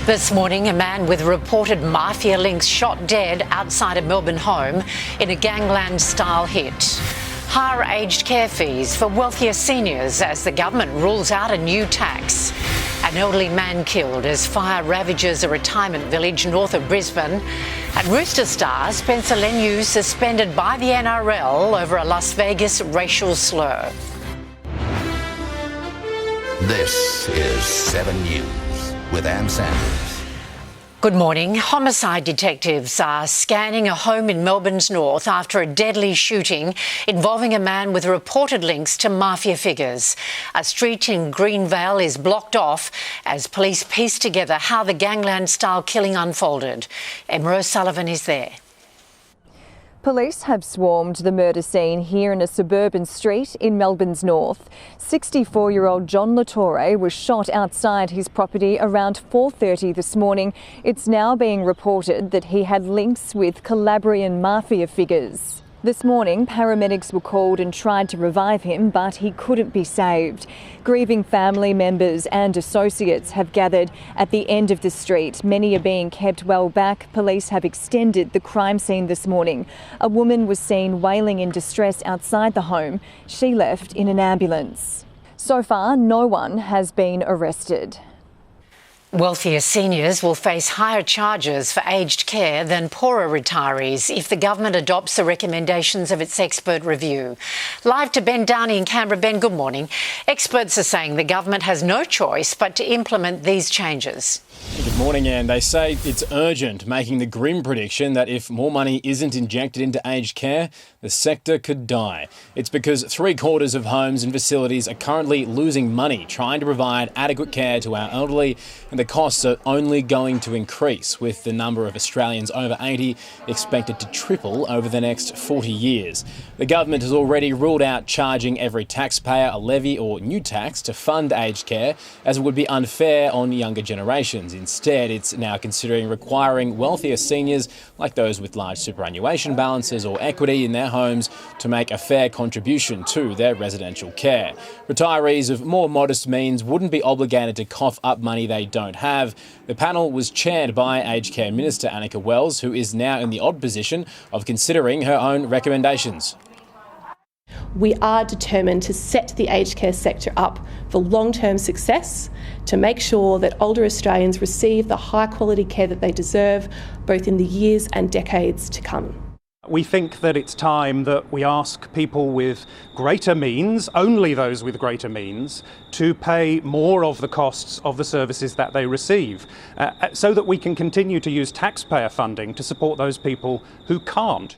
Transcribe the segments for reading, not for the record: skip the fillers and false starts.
This morning, a man with reported mafia links shot dead outside a Melbourne home in a gangland-style hit. Higher aged care fees for wealthier seniors as the government rules out a new tax. An elderly man killed as fire ravages a retirement village north of Brisbane. And Rooster star Spencer Leniu suspended by the NRL over a Las Vegas racial slur. This is 7 News with Ann Sanders. Good morning. Homicide detectives are scanning a home in Melbourne's north after a deadly shooting involving a man with reported links to mafia figures. A street in Granville is blocked off as police piece together how the gangland-style killing unfolded. Emma O'Sullivan is there. Police have swarmed the murder scene here in a suburban street in Melbourne's north. 64-year-old John Latore was shot outside his property around 4:30 this morning. It's now being reported that he had links with Calabrian mafia figures. This morning, paramedics were called and tried to revive him, but he couldn't be saved. Grieving family members and associates have gathered at the end of the street. Many are being kept well back. Police have extended the crime scene this morning. A woman was seen wailing in distress outside the home. She left in an ambulance. So far, no one has been arrested. Wealthier seniors will face higher charges for aged care than poorer retirees if the government adopts the recommendations of its expert review. Live to Ben Downey in Canberra. Ben, good morning. Experts are saying the government has no choice but to implement these changes. Good morning, Anne. They say it's urgent, making the grim prediction that if more money isn't injected into aged care, the sector could die. It's because 3/4 of homes and facilities are currently losing money trying to provide adequate care to our elderly, and the costs are only going to increase, with the number of Australians over 80 expected to triple over the next 40 years. The government has already ruled out charging every taxpayer a levy or new tax to fund aged care, as it would be unfair on younger generations. Instead, it's now considering requiring wealthier seniors, like those with large superannuation balances or equity in their homes, to make a fair contribution to their residential care. Retirees of more modest means wouldn't be obligated to cough up money they don't have. The panel was chaired by Aged Care Minister Annika Wells, who is now in the odd position of considering her own recommendations. We are determined to set the aged care sector up for long-term success, to make sure that older Australians receive the high-quality care that they deserve, both in the years and decades to come. We think that it's time that we ask people with greater means, only those with greater means, to pay more of the costs of the services that they receive, so that we can continue to use taxpayer funding to support those people who can't.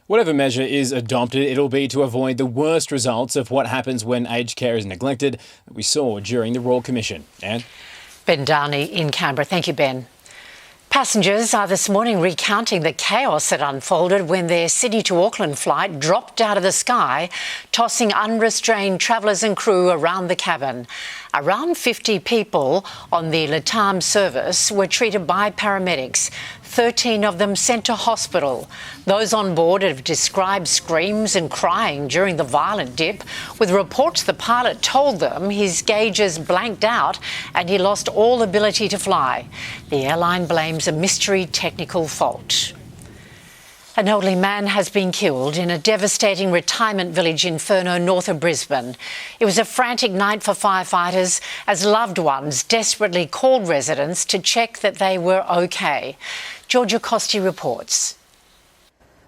Whatever measure is adopted, it'll be to avoid the worst results of what happens when aged care is neglected that we saw during the Royal Commission. Anne? Ben Downey in Canberra. Thank you, Ben. Passengers are this morning recounting the chaos that unfolded when their Sydney to Auckland flight dropped out of the sky, tossing unrestrained travellers and crew around the cabin. Around 50 people on the Latam service were treated by paramedics, 13 of them sent to hospital. Those on board have described screams and crying during the violent dip, with reports the pilot told them his gauges blanked out and he lost all ability to fly. The airline blames a mystery technical fault. An elderly man has been killed in a devastating retirement village in Furno, north of Brisbane. It was a frantic night for firefighters as loved ones desperately called residents to check that they were okay. Georgia Costi reports.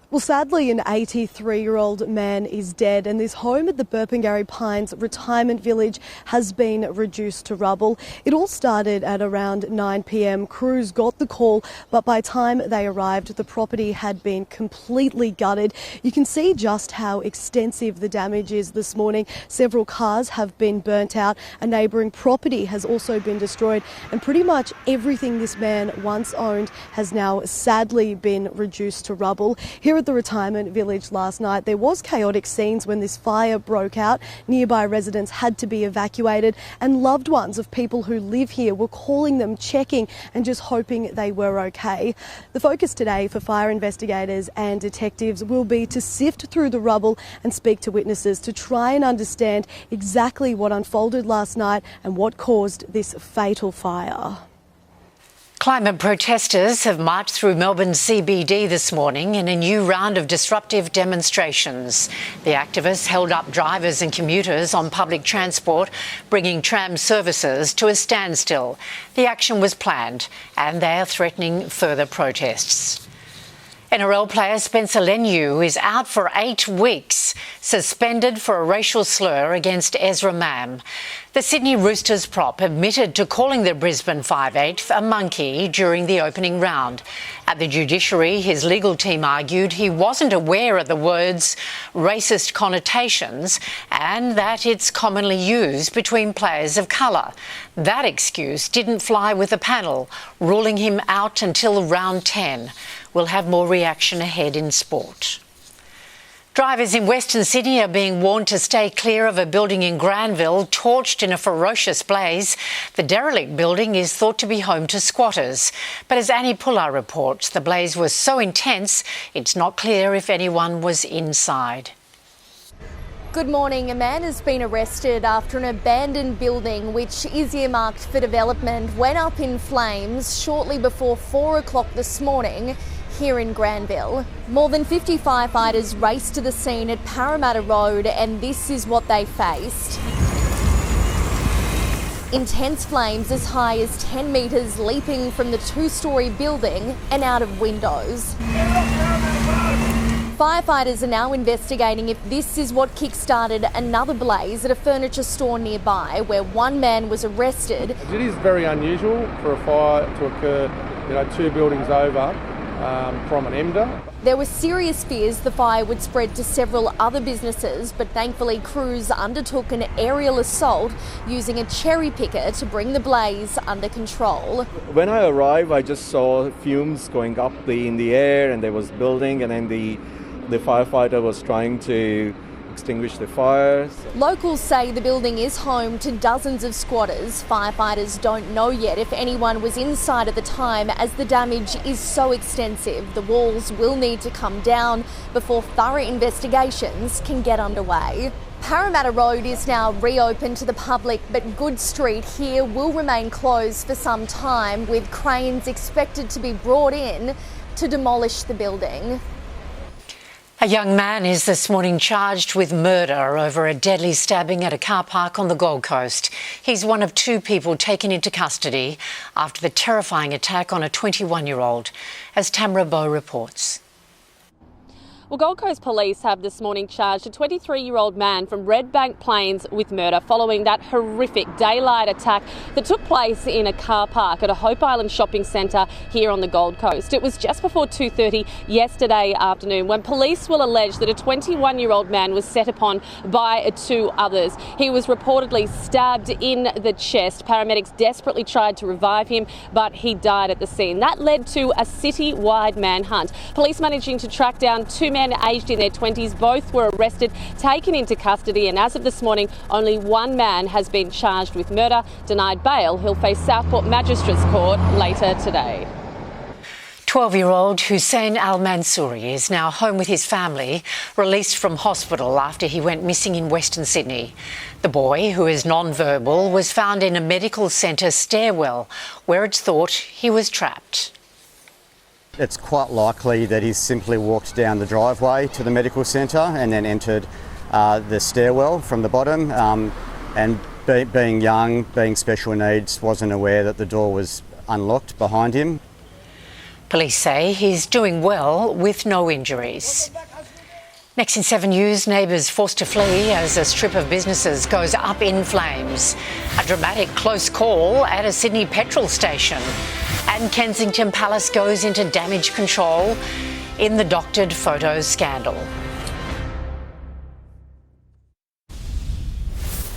Well, sadly, an 83-year-old man is dead, and this home at the Burpengary Pines retirement village has been reduced to rubble. It all started at around 9 p.m. Crews got the call, but by the time they arrived, the property had been completely gutted. You can see just how extensive the damage is this morning. Several cars have been burnt out. A neighbouring property has also been destroyed, and pretty much everything this man once owned has now sadly been reduced to rubble. Here at the retirement village last night, there was chaotic scenes when this fire broke out. Nearby residents had to be evacuated, and loved ones of people who live here were calling them, checking and just hoping they were okay. The focus today for fire investigators and detectives will be to sift through the rubble and speak to witnesses to try and understand exactly what unfolded last night and what caused this fatal fire. Climate protesters have marched through Melbourne's CBD this morning in a new round of disruptive demonstrations. The activists held up drivers and commuters on public transport, bringing tram services to a standstill. The action was planned and they are threatening further protests. NRL player Spencer Leniu is out for 8 weeks, suspended for a racial slur against Ezra Mam. The Sydney Roosters prop admitted to calling the Brisbane 5'8" a monkey during the opening round. At the judiciary, his legal team argued he wasn't aware of the word's racist connotations and that it's commonly used between players of colour. That excuse didn't fly with the panel, ruling him out until round 10. We'll have more reaction ahead in sport. Drivers in Western Sydney are being warned to stay clear of a building in Granville torched in a ferocious blaze. The derelict building is thought to be home to squatters. But as Annie Pullar reports, the blaze was so intense, it's not clear if anyone was inside. Good morning. A man has been arrested after an abandoned building, which is earmarked for development, went up in flames shortly before 4 o'clock this morning here in Granville. More than 50 firefighters raced to the scene at Parramatta Road, and this is what they faced. Intense flames as high as 10 metres leaping from the 2-storey building and out of windows. Firefighters are now investigating if this is what kick-started another blaze at a furniture store nearby, where one man was arrested. It is very unusual for a fire to occur, 2 buildings over from an EMDA. There were serious fears the fire would spread to several other businesses, but thankfully crews undertook an aerial assault using a cherry picker to bring the blaze under control. When I arrived, I just saw fumes going up in the air, and there was building, and then the firefighter was trying to extinguish the fire. Locals say the building is home to dozens of squatters. Firefighters don't know yet if anyone was inside at the time, as the damage is so extensive. The walls will need to come down before thorough investigations can get underway. Parramatta Road is now reopened to the public, but Good Street here will remain closed for some time, with cranes expected to be brought in to demolish the building. A young man is this morning charged with murder over a deadly stabbing at a car park on the Gold Coast. He's one of 2 people taken into custody after the terrifying attack on a 21-year-old, as Tamara Bowe reports. Well, Gold Coast Police have this morning charged a 23-year-old man from Redbank Plains with murder following that horrific daylight attack that took place in a car park at a Hope Island shopping centre here on the Gold Coast. It was just before 2:30 yesterday afternoon when police will allege that a 21-year-old man was set upon by 2 others. He was reportedly stabbed in the chest. Paramedics desperately tried to revive him, but he died at the scene. That led to a city-wide manhunt. Police managing to track down 2 men aged in their 20s. Both were arrested, taken into custody, and as of this morning, only 1 man has been charged with murder. Denied bail, he'll face Southport Magistrates Court later today. 12-year-old Hussein Al-Mansouri is now home with his family, released from hospital after he went missing in Western Sydney. The boy, who is non-verbal, was found in a medical centre stairwell where it's thought he was trapped. It's quite likely that he's simply walked down the driveway to the medical centre and then entered the stairwell from the bottom. Being young, being special needs, wasn't aware that the door was unlocked behind him. Police say he's doing well with no injuries. Next in 7 News, neighbours forced to flee as a strip of businesses goes up in flames. A dramatic close call at a Sydney petrol station. And Kensington Palace goes into damage control in the doctored photos scandal.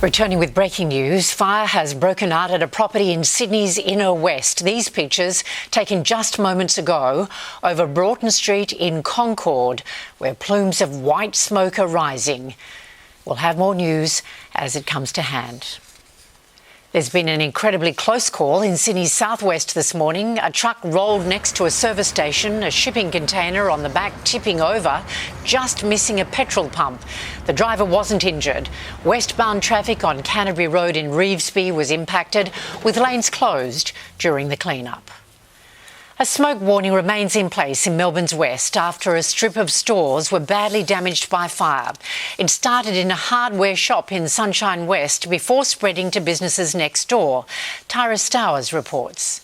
Returning with breaking news, fire has broken out at a property in Sydney's inner west. These pictures taken just moments ago over Broughton Street in Concord, where plumes of white smoke are rising. We'll have more news as it comes to hand. There's been an incredibly close call in Sydney's southwest this morning. A truck rolled next to a service station, a shipping container on the back tipping over, just missing a petrol pump. The driver wasn't injured. Westbound traffic on Canterbury Road in Revesby was impacted, with lanes closed during the clean-up. A smoke warning remains in place in Melbourne's west after a strip of stores were badly damaged by fire. It started in a hardware shop in Sunshine West before spreading to businesses next door. Tyra Stowers reports.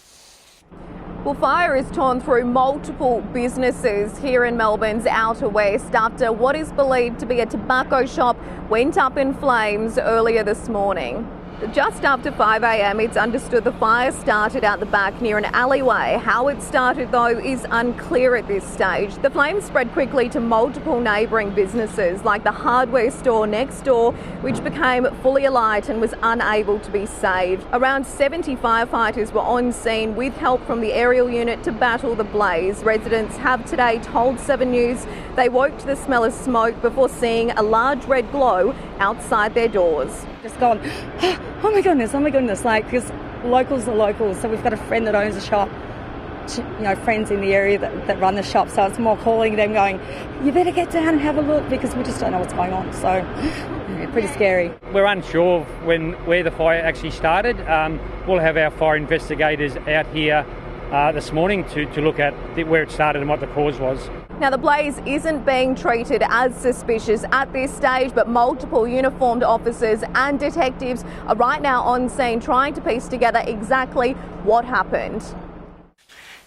Well, fire has torn through multiple businesses here in Melbourne's outer west after what is believed to be a tobacco shop went up in flames earlier this morning. Just after 5 a.m, it's understood the fire started out the back near an alleyway. How it started, though, is unclear at this stage. The flames spread quickly to multiple neighbouring businesses, like the hardware store next door, which became fully alight and was unable to be saved. Around 70 firefighters were on scene with help from the aerial unit to battle the blaze. Residents have today told 7 News they woke to the smell of smoke before seeing a large red glow outside their doors. Just gone, oh my goodness, like, because locals are locals, so we've got a friend that owns a shop, friends in the area that run the shop, so it's more calling them going, you better get down and have a look, because we just don't know what's going on, so yeah, pretty scary. We're unsure of where the fire actually started. We'll have our fire investigators out here this morning to look at where it started and what the cause was. Now, the blaze isn't being treated as suspicious at this stage, but multiple uniformed officers and detectives are right now on scene trying to piece together exactly what happened.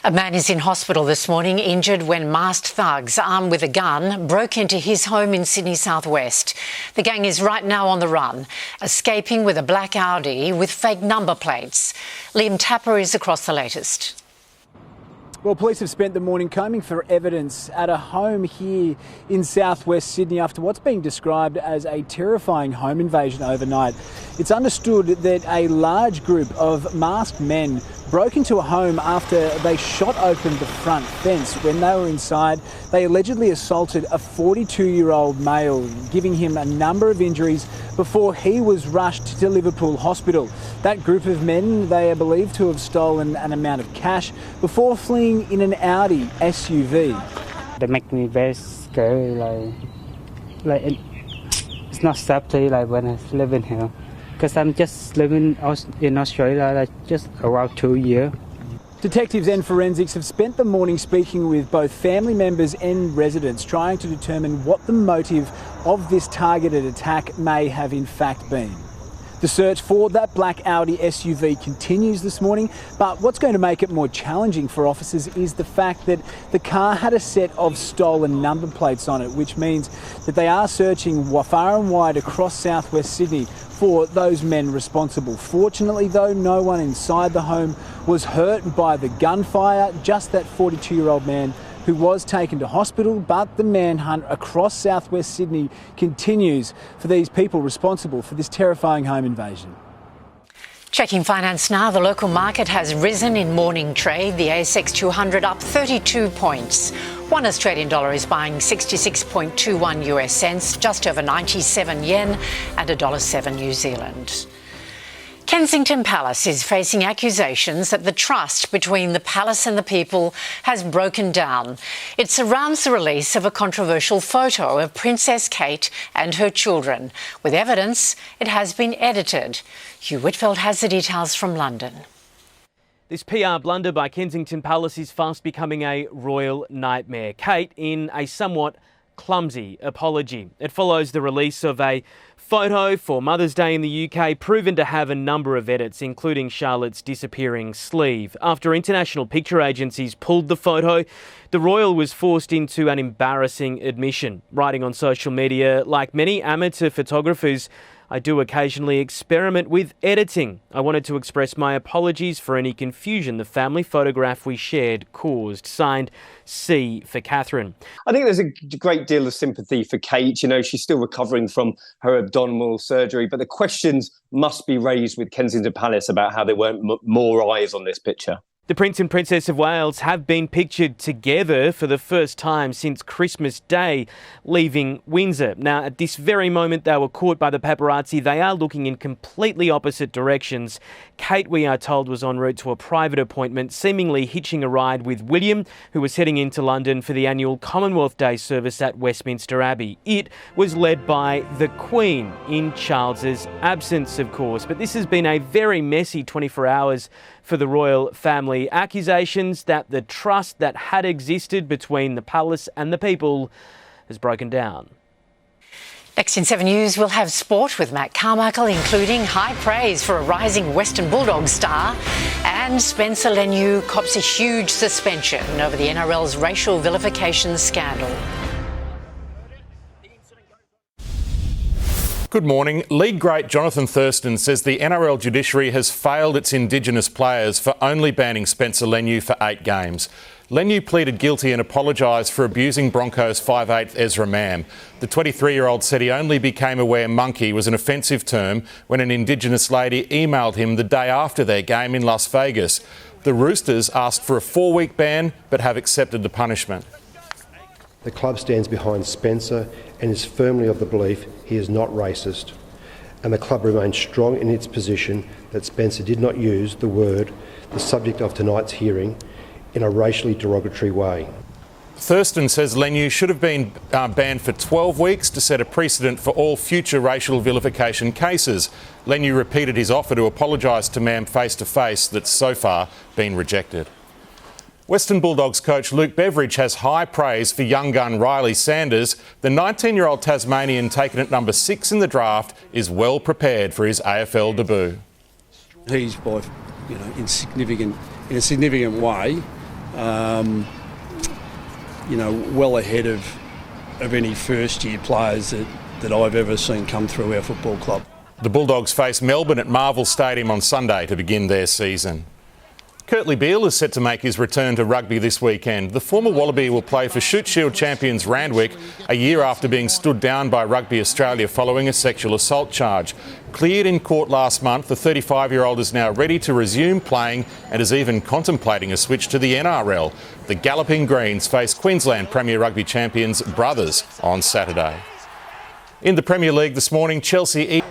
A man is in hospital this morning, injured when masked thugs armed with a gun broke into his home in Sydney southwest. The gang is right now on the run, escaping with a black Audi with fake number plates. Liam Tapper is across the latest. Well, police have spent the morning combing for evidence at a home here in southwest Sydney after what's being described as a terrifying home invasion overnight. It's understood that a large group of masked men broke into a home after they shot open the front fence. When they were inside, they allegedly assaulted a 42-year-old male, giving him a number of injuries before he was rushed to Liverpool Hospital. That group of men, they are believed to have stolen an amount of cash before fleeing in an Audi SUV. They make me very scary, like it's not safety like when I live in here. Because I'm just living in Australia like just around 2 years. Detectives and forensics have spent the morning speaking with both family members and residents, trying to determine what the motive of this targeted attack may have in fact been. The search for that black Audi SUV continues this morning, but what's going to make it more challenging for officers is the fact that the car had a set of stolen number plates on it, which means that they are searching far and wide across southwest Sydney for those men responsible. Fortunately, though, no one inside the home was hurt by the gunfire, just that 42-year-old man who was taken to hospital, but the manhunt across southwest Sydney continues for these people responsible for this terrifying home invasion. Checking finance now, the local market has risen in morning trade. The ASX 200 up 32 points. One Australian dollar is buying 66.21 US cents, just over 97 yen, and $1.07 New Zealand. Kensington Palace is facing accusations that the trust between the palace and the people has broken down. It surrounds the release of a controversial photo of Princess Kate and her children. With evidence, it has been edited. Hugh Whitfield has the details from London. This PR blunder by Kensington Palace is fast becoming a royal nightmare. Kate in a somewhat clumsy apology. It follows the release of a photo for Mother's Day in the UK, proven to have a number of edits, including Charlotte's disappearing sleeve. After international picture agencies pulled the photo, the royal was forced into an embarrassing admission. Writing on social media, like many amateur photographers, I do occasionally experiment with editing. I wanted to express my apologies for any confusion the family photograph we shared caused. Signed, C for Catherine. I think there's a great deal of sympathy for Kate. You know, she's still recovering from her abdominal surgery, but the questions must be raised with Kensington Palace about how there weren't more eyes on this picture. The Prince and Princess of Wales have been pictured together for the first time since Christmas Day, leaving Windsor. Now, at this very moment, they were caught by the paparazzi. They are looking in completely opposite directions. Kate, we are told, was en route to a private appointment, seemingly hitching a ride with William, who was heading into London for the annual Commonwealth Day service at Westminster Abbey. It was led by the Queen, in Charles's absence, of course. But this has been a very messy 24 hours for the royal family family. Accusations that the trust that had existed between the palace and the people has broken down. Next in 7 News, we'll have sport with Matt Carmichael, including high praise for a rising Western Bulldogs star, and Spencer Leniu cops a huge suspension over the NRL's racial vilification scandal. Good morning. League great Jonathan Thurston says the NRL judiciary has failed its Indigenous players for only banning Spencer Leniu for 8 games. Leniu pleaded guilty and apologised for abusing Broncos 5'8" Ezra Mam. The 23-year-old said he only became aware monkey was an offensive term when an Indigenous lady emailed him the day after their game in Las Vegas. The Roosters asked for a 4-week ban but have accepted the punishment. The club stands behind Spencer and is firmly of the belief he is not racist. And the club remains strong in its position that Spencer did not use the word, the subject of tonight's hearing, in a racially derogatory way. Thurston says Leniu should have been banned for 12 weeks to set a precedent for all future racial vilification cases. Leniu repeated his offer to apologise to Mam face-to-face that's so far been rejected. Western Bulldogs coach Luke Beveridge has high praise for young gun Riley Sanders. The 19-year-old Tasmanian, taken at number 6 in the draft, is well prepared for his AFL debut. He's by, in a significant way, well ahead of any first-year players that I've ever seen come through our football club. The Bulldogs face Melbourne at Marvel Stadium on Sunday to begin their season. Kurtley Beale is set to make his return to rugby this weekend. The former Wallaby will play for Shute Shield champions Randwick a year after being stood down by Rugby Australia following a sexual assault charge. Cleared in court last month, the 35-year-old is now ready to resume playing and is even contemplating a switch to the NRL. The Galloping Greens face Queensland Premier Rugby champions Brothers on Saturday. In the Premier League this morning, Chelsea...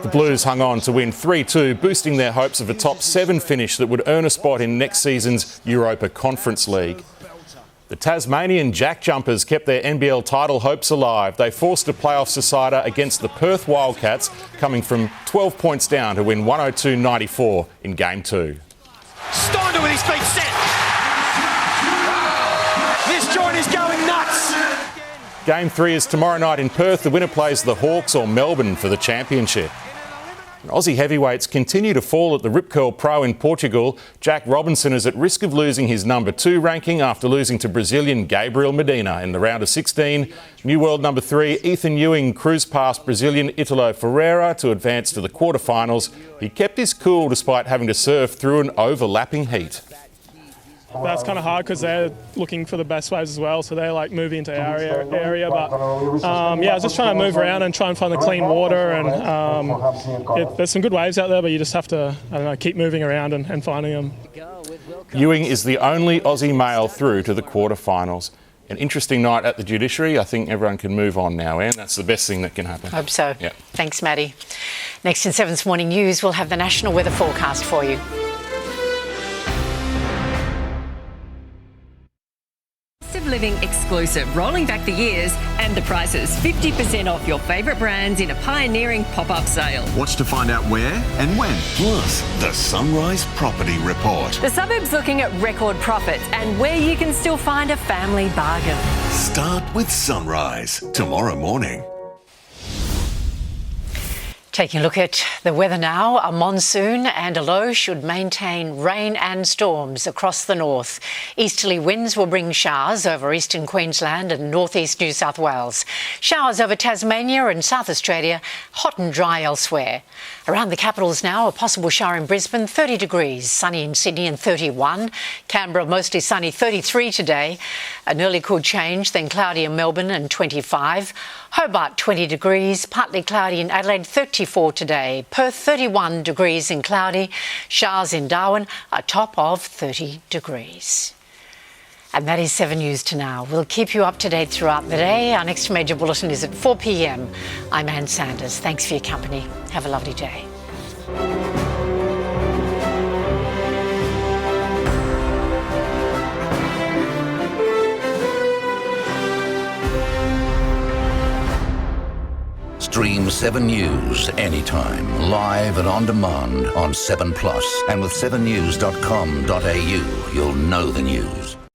The Blues hung on to win 3-2, boosting their hopes of a top 7 finish that would earn a spot in next season's Europa Conference League. The Tasmanian Jack Jumpers kept their NBL title hopes alive. They forced a playoff decider against the Perth Wildcats, coming from 12 points down to win 102-94 in Game 2. Steindl with his feet set. This joint is going nuts. Game 3 is tomorrow night in Perth. The winner plays the Hawks or Melbourne for the championship. Aussie heavyweights continue to fall at the Rip Curl Pro in Portugal. Jack Robinson is at risk of losing his number 2 ranking after losing to Brazilian Gabriel Medina in the round of 16. New world number 3, Ethan Ewing, cruised past Brazilian Italo Ferreira to advance to the quarterfinals. He kept his cool despite having to surf through an overlapping heat. That's kind of hard because they're looking for the best waves as well, so they're like moving into our area. But I was just trying to move around and try and find the clean water. And there's some good waves out there, but you just have to, keep moving around and finding them. Ewing is the only Aussie male through to the quarterfinals. An interesting night at the judiciary. I think everyone can move on now, Anne. That's the best thing that can happen. Hope so. Yeah. Thanks, Maddie. Next in 7's Morning News, we'll have the national weather forecast for you. Living exclusive, rolling back the years and the prices. 50% off your favourite brands in a pioneering pop-up sale. Watch to find out where and when. Plus, the Sunrise Property Report. The suburb's looking at record profits and where you can still find a family bargain. Start with Sunrise tomorrow morning. Taking a look at the weather now, a monsoon and a low should maintain rain and storms across the north. Easterly winds will bring showers over eastern Queensland and northeast New South Wales. Showers over Tasmania and South Australia, hot and dry elsewhere. Around the capitals now, a possible shower in Brisbane, 30 degrees, sunny in Sydney and 31. Canberra mostly sunny, 33 today. An early cool change, then cloudy in Melbourne and 25. Hobart 20 degrees, partly cloudy in Adelaide, 34 today. Perth 31 degrees and cloudy. Showers in Darwin, a top of 30 degrees. And that is 7 News to now. We'll keep you up to date throughout the day. Our next major bulletin is at 4 p.m. I'm Ann Sanders. Thanks for your company. Have a lovely day. Stream 7 7 News anytime, live and on demand on 7 Plus. And with 7news.com.au, you'll know the news.